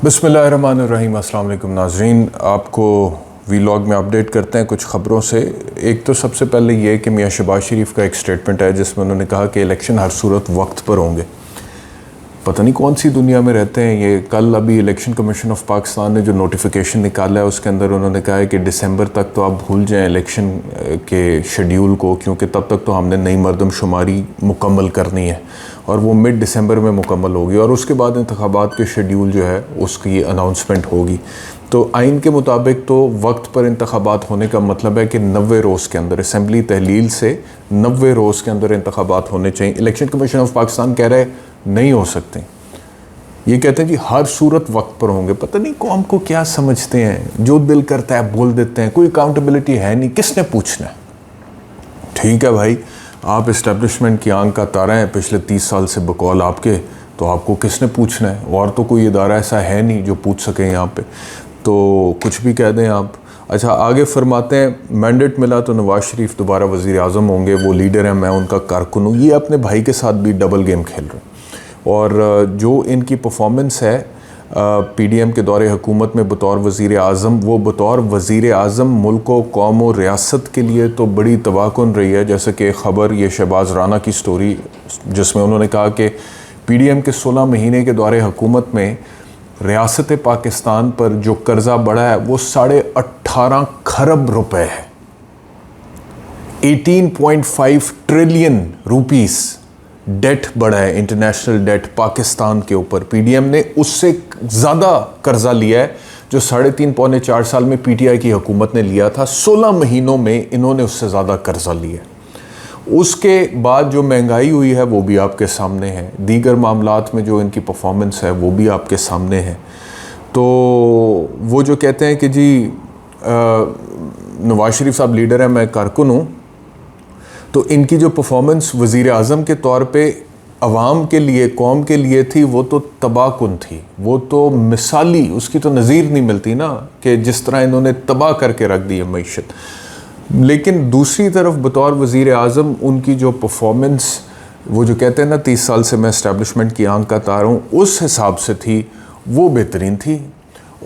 बिस्मिल्लाहिर्रहमानिर्रहीम। अस्सलाम वालेकुम नाज़रीन, आपको वीलॉग में अपडेट करते हैं कुछ ख़बरों से। एक तो सबसे पहले ये कि मियाँ शहबाज शरीफ का एक स्टेटमेंट है जिसमें उन्होंने कहा कि इलेक्शन हर सूरत वक्त पर होंगे। पता नहीं कौन सी दुनिया में रहते हैं ये। कल अभी इलेक्शन कमीशन ऑफ पाकिस्तान ने जो नोटिफिकेशन निकाला है उसके अंदर उन्होंने कहा है कि दिसंबर तक तो आप भूल जाएं इलेक्शन के शेड्यूल को, क्योंकि तब तक तो हमने नई मरदमशुमारी मुकम्मल करनी है और वो मिड दिसंबर में मुकम्मल होगी और उसके बाद इंतखाबात के शेड्यूल जो है उसकी अनाउंसमेंट होगी। तो आइन के मुताबिक तो वक्त पर इंतखाबात होने का मतलब है कि 90 रोज़ के अंदर, असम्बली तहलील से 90 रोज़ के अंदर इंतखाबात होने चाहिए। इलेक्शन कमीशन ऑफ पाकिस्तान कह रहे नहीं हो सकते। ये कहते हैं जी हर सूरत वक्त पर होंगे। पता नहीं कौम को क्या समझते हैं, जो दिल करता है बोल देते हैं, कोई अकाउंटेबिलिटी है नहीं, किसने पूछना है। ठीक है भाई, आप इस्टेब्लिशमेंट की आंख का तारा हैं पिछले 30 साल से बकौल आपके, तो आपको किसने पूछना है। और तो कोई इदारा ऐसा है नहीं जो पूछ सके यहाँ पे, तो कुछ भी कह दें आप। अच्छा, आगे फरमाते हैं मैंडेट मिला तो नवाज शरीफ दोबारा वज़ीर आज़म होंगे, वो लीडर हैं, मैं उनका कारकुन हूँ। ये अपने भाई के साथ भी डबल गेम खेल रहे हैं। और जो इनकी परफॉर्मेंस है पीडीएम के दौरे हुकूमत में बतौर वज़ीर आज़म, वो बतौर वज़ीर आज़म मुल्क व कौम और रियासत के लिए तो बड़ी तबाहकुन रही है। जैसे कि ख़बर ये शहबाज राना की स्टोरी, जिसमें उन्होंने कहा कि पीडीएम के 16 महीने के दौरे हुकूमत में रियासत पाकिस्तान पर जो कर्ज़ा बढ़ा है वो 18.5 खरब रुपए है। 18.5 ट्रिलियन रुपीस डेट बढ़ा है, इंटरनेशनल डेट पाकिस्तान के ऊपर। पीडीएम ने उससे ज़्यादा कर्जा लिया है जो 3.5 पौने 4 साल में पीटीआई की हुकूमत ने लिया था। 16 महीनों में इन्होंने उससे ज़्यादा कर्जा लिया। उसके बाद जो महंगाई हुई है वो भी आपके सामने है, दीगर मामलात में जो इनकी परफॉर्मेंस है वो भी आपके सामने है। तो वो जो कहते हैं कि जी नवाज शरीफ साहब लीडर हैं, मैं कारकुन हूँ, तो इनकी जो परफॉर्मेंस वज़ीर आज़म के तौर पे अवाम के लिए, कौम के लिए थी, वो तो तबाहकुन थी, वो तो मिसाली, उसकी तो नज़ीर नहीं मिलती ना, कि जिस तरह इन्होंने तबाह करके रख दी है मईशत। लेकिन दूसरी तरफ बतौर वज़ीर आज़म उनकी जो परफॉर्मेंस, वो जो कहते हैं ना 30 साल से मैं इस्टेब्लिशमेंट की आंख का तारा हूँ, उस हिसाब से थी, वो बेहतरीन थी।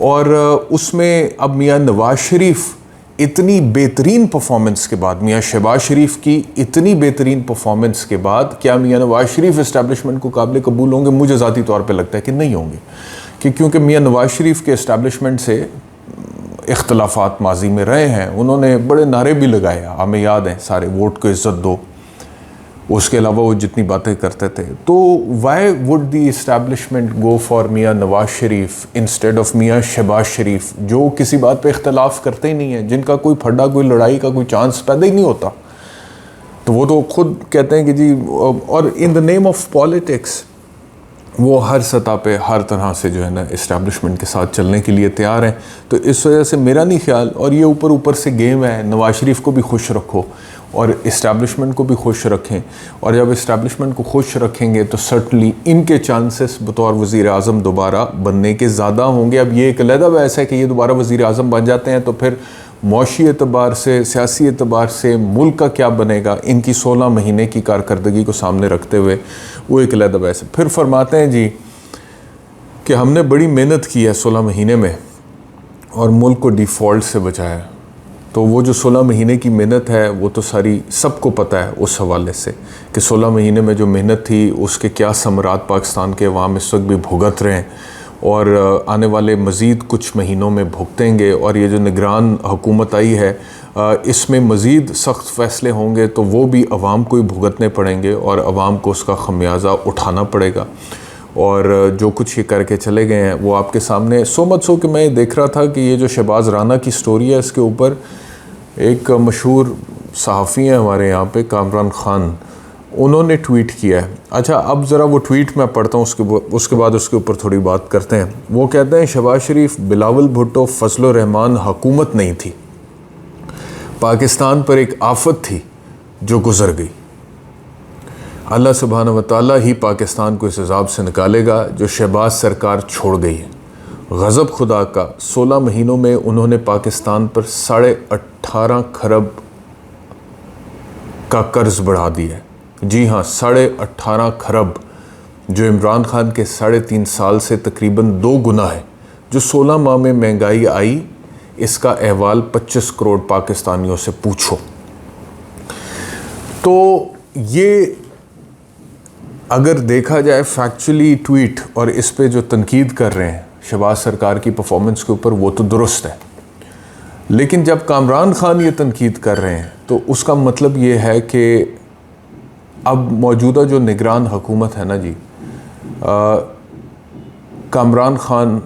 और उसमें अब मियाँ नवाज शरीफ इतनी बेहतरीन परफॉर्मेंस के बाद, मियाँ शहबाज शरीफ की इतनी बेहतरीन परफॉर्मेंस के बाद, क्या मियाँ नवाज शरीफ इस्टेब्लिशमेंट को काबिल कबूल होंगे? मुझे ज़ाती तौर पे लगता है कि नहीं होंगे, क्योंकि मियाँ नवाज शरीफ के इस्टेब्लिशमेंट से इख्तलाफात माजी में रहे हैं। उन्होंने बड़े नारे भी लगाए, हमें याद है सारे, वोट को इज़्ज़त दो, उसके अलावा वो जितनी बातें करते थे। तो why would the establishment go for मियाँ नवाज शरीफ इंस्टेड ऑफ मियाँ शहबाज शरीफ, जो किसी बात पे इख्तलाफ करते ही नहीं है, जिनका कोई फड्डा, कोई लड़ाई का कोई चांस पैदा ही नहीं होता। तो वो तो खुद कहते हैं कि जी, और in the name of politics वो हर सतह पे हर तरह से जो है ना इस्टेब्लिशमेंट के साथ चलने के लिए तैयार हैं। तो इस वजह से मेरा नहीं ख्याल, और ये ऊपर ऊपर से गेम है, नवाज शरीफ को भी खुश रखो और इस्टेब्लिशमेंट को भी खुश रखें। और जब इस्टेब्लिशमेंट को खुश रखेंगे तो सर्टनली इनके चांसेस बतौर वज़ीर आज़म दोबारा बनने के ज़्यादा होंगे। अब ये एक अलग बहस है कि ये दोबारा वज़ीर आज़म बन जाते हैं तो फिर मौशी एतबार से, सियासी एतबार से मुल्क का क्या बनेगा, इनकी 16 महीने की कारकर्दगी को सामने रखते हुए वो एक अलग बहस है। फिर फरमाते हैं जी कि हमने बड़ी मेहनत की है 16 महीने में और मुल्क को डिफ़ॉल्ट से बचाया। तो वो जो 16 महीने की मेहनत है वो तो सारी सबको पता है उस हवाले से कि 16 महीने में जो मेहनत थी उसके क्या समरात पाकिस्तान के अवाम इस वक्त भी भुगत रहे हैं और आने वाले मज़ीद कुछ महीनों में भुगतेंगे। और ये जो निगरान हुकूमत आई है इसमें मज़ीद सख्त फ़ैसले होंगे तो वो भी अवाम को ही भुगतने पड़ेंगे और अवाम को उसका खमियाजा उठाना पड़ेगा। और जो कुछ ये करके चले गए हैं वो आपके सामने। सो मत सो कि मैं देख रहा था कि ये जो शहबाज राना की स्टोरी है, इसके ऊपर एक मशहूर सहाफ़ी हैं हमारे यहाँ पे, कामरान ख़ान, उन्होंने ट्वीट किया है। अच्छा, अब ज़रा वो ट्वीट मैं पढ़ता हूँ, उसके बाद उसके ऊपर थोड़ी बात करते हैं। वो कहते हैं, शहबाज शरीफ, बिलावल भुट्टो, फजल रहमान हुकूमत नहीं थी, पाकिस्तान पर एक आफत थी जो गुज़र गई। अल्लाह सुब्हानहू व तआला ही पाकिस्तान को इस अज़ाब से निकालेगा जो शहबाज सरकार छोड़ गई है। गज़ब खुदा का, 16 महीनों में उन्होंने पाकिस्तान पर 18.5 खरब का कर्ज बढ़ा दिया है। जी हाँ, 18.5 खरब, जो इमरान खान के 3.5 साल से तकरीबन 2 गुना है। जो 16 माह में महंगाई आई, इसका अहवाल 25 करोड़ पाकिस्तानियों से पूछो। तो ये अगर देखा जाए फैक्चुअली ट्वीट और इस पे जो तनकीद कर रहे हैं शहबाज सरकार की परफॉर्मेंस के ऊपर, वो तो दुरुस्त है, लेकिन जब कामरान खान ये तनकीद कर रहे हैं तो उसका मतलब ये है कि अब मौजूदा जो निगरान हुकूमत है ना जी, कामरान खान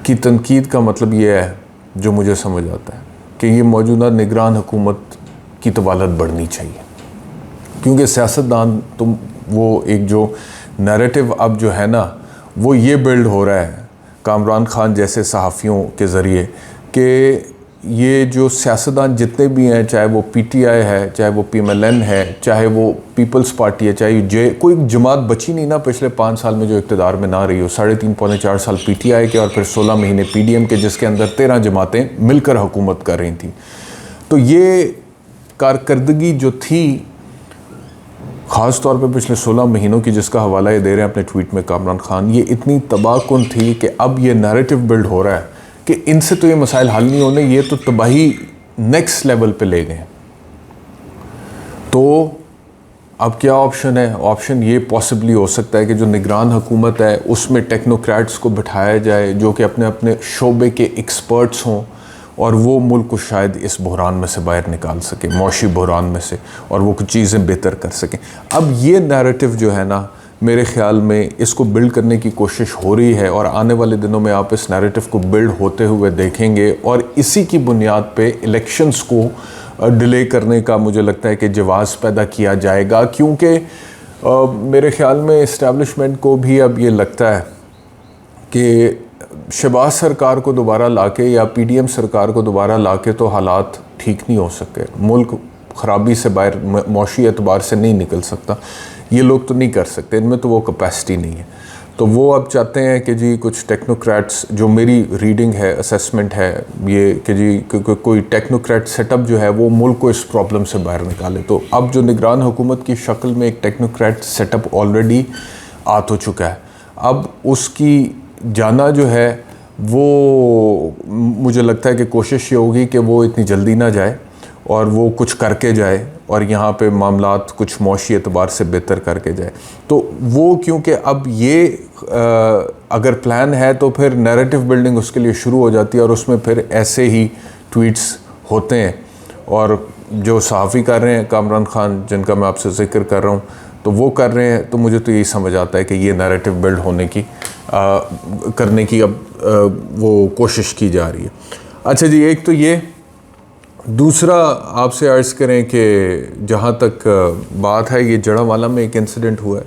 की तनकीद का मतलब ये है, जो मुझे समझ आता है, कि ये मौजूदा निगरान हुकूमत की तवालत बढ़नी चाहिए, क्योंकि सियासतदान तो वो एक जो नैरेटिव अब जो है ना, वो ये बिल्ड हो रहा है कामरान खान जैसे सहाफ़ियों के ज़रिए कि ये जो सियासतदान जितने भी हैं, चाहे वो पीटीआई है, चाहे वो पीएमएलएन है, चाहे वो पीपल्स पार्टी है, चाहे कोई जमात बची नहीं ना पिछले 5 साल में जो इक़्तिदार में ना रही हो। 3.5 पौने 4 साल पीटीआई के और फिर 16 महीने पीडीएम के, जिसके अंदर 13 जमातें मिलकर हुकूमत कर रही थी। तो ये कारकर्दगी जो थी, ख़ास तौर पे पिछले 16 महीनों की, जिसका हवाला ये दे रहे हैं अपने ट्वीट में कामरान खान, ये इतनी तबाहकुन थी कि अब ये नैरेटिव बिल्ड हो रहा है कि इनसे तो ये मसाइल हल नहीं होने, ये तो तबाही नेक्स्ट लेवल पे ले गए। तो अब क्या ऑप्शन है? ऑप्शन ये पॉसिबली हो सकता है कि जो निगरान हुकूमत है उसमें टेक्नोक्रेट्स को बिठाया जाए जो कि अपने अपने शोबे के एक्सपर्ट्स हों, और वो मुल्क को शायद इस बहरान में से बाहर निकाल सके, मौशी बहरान में से, और वो कुछ चीज़ें बेहतर कर सकें। अब ये नैरेटिव जो है ना, मेरे ख़्याल में इसको बिल्ड करने की कोशिश हो रही है, और आने वाले दिनों में आप इस नैरेटिव को बिल्ड होते हुए देखेंगे, और इसी की बुनियाद पे इलेक्शंस को डिले करने का मुझे लगता है कि जवाज़ पैदा किया जाएगा, क्योंकि मेरे ख़्याल में इस्टेब्लिशमेंट को भी अब ये लगता है कि शहबाज सरकार को दोबारा लाके या पीडीएम सरकार को दोबारा लाके तो हालात ठीक नहीं हो सके, मुल्क ख़राबी से बाहर मौशी एतबार से नहीं निकल सकता, ये लोग तो नहीं कर सकते, इनमें तो वो कैपेसिटी नहीं है। तो वो अब चाहते हैं कि जी कुछ टेक्नोक्रेट्स, जो मेरी रीडिंग है, असेसमेंट है ये, कि जी कोई टेक्नोक्रेट सेटअप जो है वो मुल्क को इस प्रॉब्लम से बाहर निकाले। तो अब जो निगरान हुकूमत की शक्ल में एक टेक्नोक्रेट सेटअप ऑलरेडी आ तो चुका है, अब उसकी जाना जो है वो मुझे लगता है कि कोशिश ये होगी कि वो इतनी जल्दी ना जाए और वो कुछ करके जाए और यहाँ पे मामलात कुछ मौशी एतबार से बेहतर करके जाए। तो वो क्योंकि अब ये अगर प्लान है तो फिर नैरेटिव बिल्डिंग उसके लिए शुरू हो जाती है और उसमें फिर ऐसे ही ट्वीट्स होते हैं। और जो सहाफ़ी कर रहे हैं कामरान खान, जिनका मैं आपसे ज़िक्र कर रहा हूँ, तो वो कर रहे हैं, तो मुझे तो यही समझ आता है कि ये नैरेटिव बिल्ड होने की करने की अब वो कोशिश की जा रही है। अच्छा जी, एक तो ये, दूसरा आपसे अर्ज़ करें कि जहाँ तक बात है, ये जड़ावाला में एक इंसिडेंट हुआ है,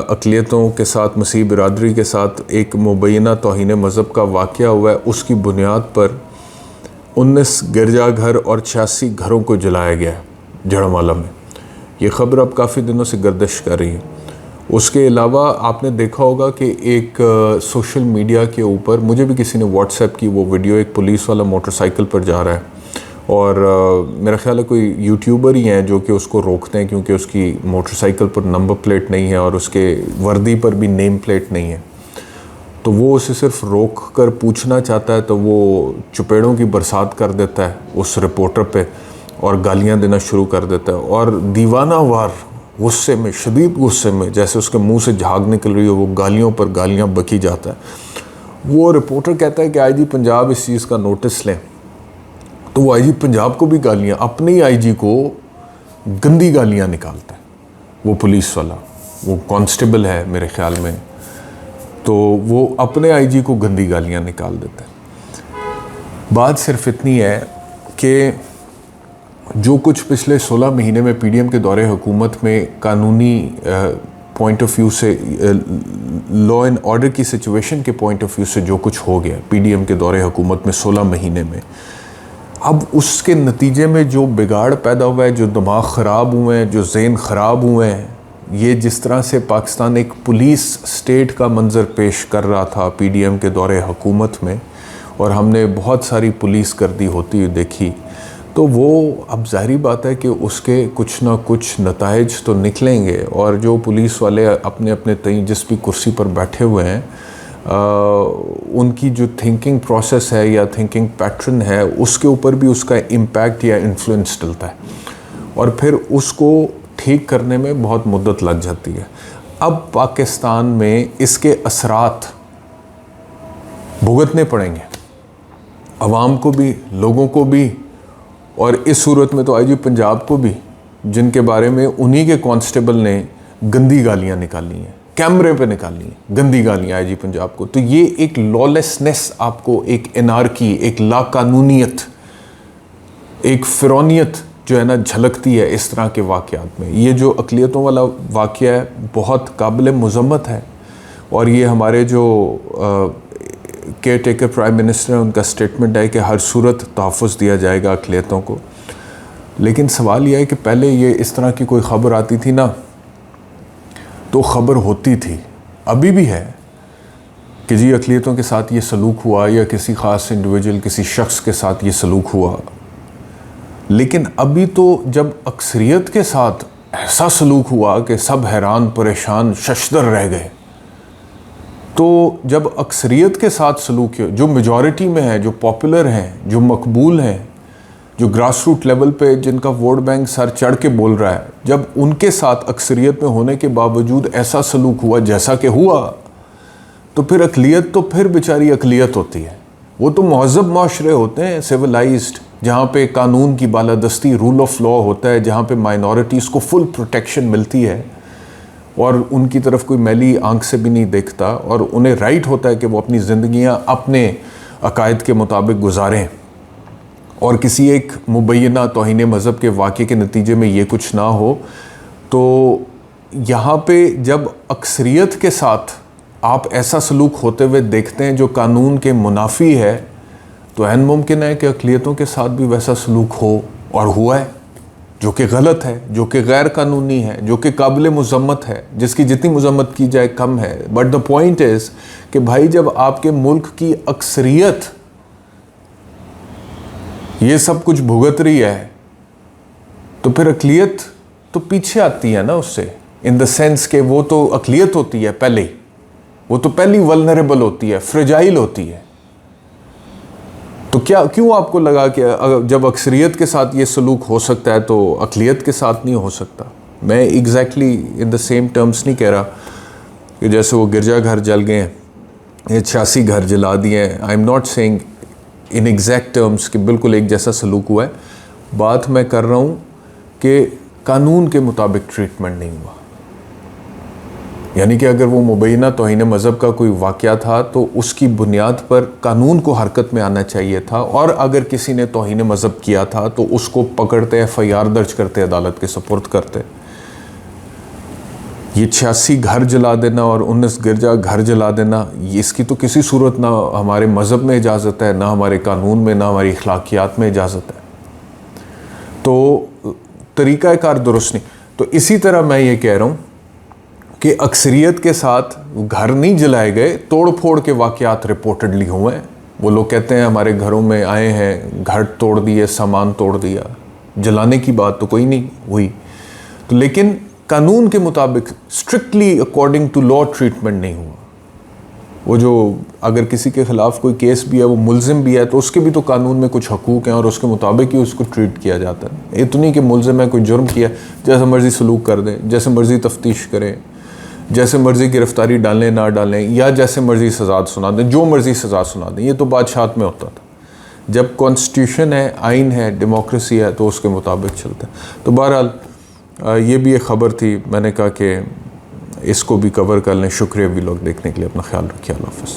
अक़लियतों के साथ, मसीह बिरादरी के साथ एक मुबैना तौहीन मज़हब का वाक़या हुआ है। उसकी बुनियाद पर 19 गिरजाघर और 86 घरों को जलाया गया है जड़ावाला में। ये ख़बर अब काफ़ी दिनों से गर्दिश कर रही है। उसके अलावा आपने देखा होगा कि एक सोशल मीडिया के ऊपर, मुझे भी किसी ने व्हाट्सएप की वो वीडियो, एक पुलिस वाला मोटरसाइकिल पर जा रहा है और मेरा ख़्याल है कोई यूट्यूबर ही हैं जो कि उसको रोकते हैं, क्योंकि उसकी मोटरसाइकिल पर नंबर प्लेट नहीं है और उसके वर्दी पर भी नेम प्लेट नहीं है। तो वो उसे सिर्फ रोक कर पूछना चाहता है, तो वो चुपेड़ों की बरसात कर देता है उस रिपोर्टर पे और गालियां देना शुरू कर देता है, और दीवाना वार गुस्से में, शदीद गुस्से में, जैसे उसके मुंह से झाग निकल रही हो, वो गालियों पर गालियां बकी जाता है। वो रिपोर्टर कहता है कि आईजी पंजाब इस चीज़ का नोटिस लें, तो वो आईजी पंजाब को भी गालियां, अपने ही आईजी को गंदी गालियां निकालता है। वो पुलिस वाला, वो कांस्टेबल है मेरे ख्याल में, तो वो अपने आईजी को गंदी गालियां निकाल देता है। बात सिर्फ इतनी है कि जो कुछ पिछले 16 महीने में पीडीएम के दौरे हुकूमत में कानूनी पॉइंट ऑफ व्यू से, लॉ एंड ऑर्डर की सिचुएशन के पॉइंट ऑफ व्यू से जो कुछ हो गया पीडीएम के दौरे हुकूमत में 16 महीने में, अब उसके नतीजे में जो बिगाड़ पैदा हुआ है, जो दिमाग ख़राब हुए हैं, जो ज़हन ख़राब हुए हैं, ये जिस तरह से पाकिस्तान एक पुलिस स्टेट का मंजर पेश कर रहा था पीडीएम के दौरे हुकूमत में, और हमने बहुत सारी पुलिस गर्दी होती हुई देखी, तो वो अब ज़ाहिरी बात है कि उसके कुछ ना कुछ नताइज तो निकलेंगे। और जो पुलिस वाले अपने अपने तय जिस भी कुर्सी पर बैठे हुए हैं, उनकी जो थिंकिंग प्रोसेस है या थिंकिंग पैटर्न है उसके ऊपर भी उसका इम्पैक्ट या इन्फ्लुएंस डलता है और फिर उसको ठीक करने में बहुत मुद्दत लग जाती है। अब पाकिस्तान में इसके असरात भुगतने पड़ेंगे, अवाम को भी, लोगों को भी, और इस सूरत में तो आईजी पंजाब को भी, जिनके बारे में उन्हीं के कांस्टेबल ने गंदी गालियां निकाली हैं, कैमरे पे निकाली हैं गंदी गालियां आईजी पंजाब को। तो ये एक लॉलेसनेस, आपको एक एनार्की, एक लाकानूनियत, एक फिरौनियत जो है ना झलकती है इस तरह के वाक़यात में। ये जो अक़लियतों वाला वाक़या है बहुत काबिल मज़म्मत है और ये हमारे जो केयर टेकर प्राइम मिनिस्टर हैं उनका स्टेटमेंट है कि हर सूरत तहफ़्फ़ुज़ दिया जाएगा अक़लियतों को। लेकिन सवाल यह है कि पहले ये इस तरह की कोई ख़बर आती थी ना तो ख़बर होती थी, अभी भी है कि जी अक़लियतों के साथ ये सलूक हुआ या किसी ख़ास इंडिविजुअल, किसी शख्स के साथ ये सलूक हुआ। लेकिन अभी तो जब अक्सरियत के साथ ऐसा सलूक हुआ कि सब हैरान, परेशान, शशदर रह गए, तो जब अक्सरियत के साथ सलूक जो मेजॉरिटी में है, जो पॉपुलर हैं, जो मकबूल हैं, जो ग्रास रूट लेवल पे जिनका वोट बैंक सर चढ़ के बोल रहा है, जब उनके साथ अक्सरियत में होने के बावजूद ऐसा सलूक हुआ जैसा कि हुआ, तो फिर अक़लियत तो फिर बेचारी अक़लियत होती है। वो तो महज़ब माशरे होते हैं, सिविलाइज्ड, जहाँ पे कानून की बालादस्ती, रूल ऑफ लॉ होता है, जहाँ पे माइनॉरिटीज़ को फुल प्रोटेक्शन मिलती है और उनकी तरफ कोई मैली आंख से भी नहीं देखता और उन्हें राइट होता है कि वो अपनी ज़िंदगियाँ अपने अकायद के मुताबिक गुजारें और किसी एक मुबैना तौहीन मज़हब के वाक़े के नतीजे में ये कुछ ना हो। तो यहाँ पे जब अक्सरियत के साथ आप ऐसा सलूक होते हुए देखते हैं जो कानून के मुनाफी है, तो ऐन मुमकिन है कि अक़लियतों के साथ भी वैसा सलूक हो और हुआ है, जो कि गलत है, जो कि गैर कानूनी है, जो कि काबिल मज़म्मत है, जिसकी जितनी मज़म्मत की जाए कम है। बट द पॉइंट इज़ कि भाई जब आपके मुल्क की अक्सरियत ये सब कुछ भुगत रही है तो फिर अक़लियत तो पीछे आती है ना उससे, इन द सेंस कि वो तो अक़लियत होती है पहले, वो तो पहली वल्नरेबल होती है, फ्रेजाइल होती है। तो क्यों आपको लगा कि जब अक्सरियत के साथ ये सलूक हो सकता है तो अक़लियत के साथ नहीं हो सकता? मैं exactly in the same terms नहीं कह रहा कि जैसे वो गिरजा घर जल गए हैं, ये 86 घर जला दिए हैं। I am not saying in exact terms कि बिल्कुल एक जैसा सलूक हुआ है। बात मैं कर रहा हूँ कि कानून के मुताबिक ट्रीटमेंट नहीं हुआ। यानी कि अगर वो मुबैना तौहीन मज़हब का कोई वाक़या था तो उसकी बुनियाद पर कानून को हरकत में आना चाहिए था, और अगर किसी ने तौहीन मज़हब किया था तो उसको पकड़ते, FIR दर्ज करते, अदालत के सुपुर्द करते। ये 86 घर जला देना और 19 गिरजा घर जला देना, इसकी तो किसी सूरत ना हमारे मज़हब में इजाज़त है, ना हमारे कानून में, ना हमारी अखलाकियात में इजाज़त है। तो तरीक़ाकार दुरुस्त नहीं। तो इसी तरह मैं ये कह रहा हूँ कि अक्सरियत के साथ घर नहीं जलाए गए, तोड़ फोड़ के वाक़यात रिपोर्टेडली हुए हैं। वो लोग कहते हैं हमारे घरों में आए हैं, घर तोड़ दिए, सामान तोड़ दिया, जलाने की बात तो कोई नहीं हुई। तो लेकिन कानून के मुताबिक strictly according to law treatment नहीं हुआ। वो जो अगर किसी के ख़िलाफ़ कोई केस भी है, वो मुलजिम भी है, तो उसके भी तो कानून में कुछ हकूक़ हैं और उसके मुताबिक ही उसको ट्रीट किया जाता है। ये तो नहीं कि मुलजिम है, कोई जुर्म किया, जैसे मर्ज़ी सलूक कर दें, जैसे मर्ज़ी तफ्तीश करें, जैसे मर्ज़ी गिरफ़्तारी डालें ना डालें, या जैसे मर्ज़ी सज़ा सुना दें, जो मर्ज़ी सज़ा सुना दें। ये तो बादशाहत में होता था। जब कॉन्स्टिट्यूशन है, आइन है, डेमोक्रेसी है, तो उसके मुताबिक चलता है। तो बहरहाल ये भी एक ख़बर थी, मैंने कहा कि इसको भी कवर कर लें। शुक्रिया भी लोग देखने के लिए। अपना ख्याल रखिए। अल्लाह हाफ़िज़।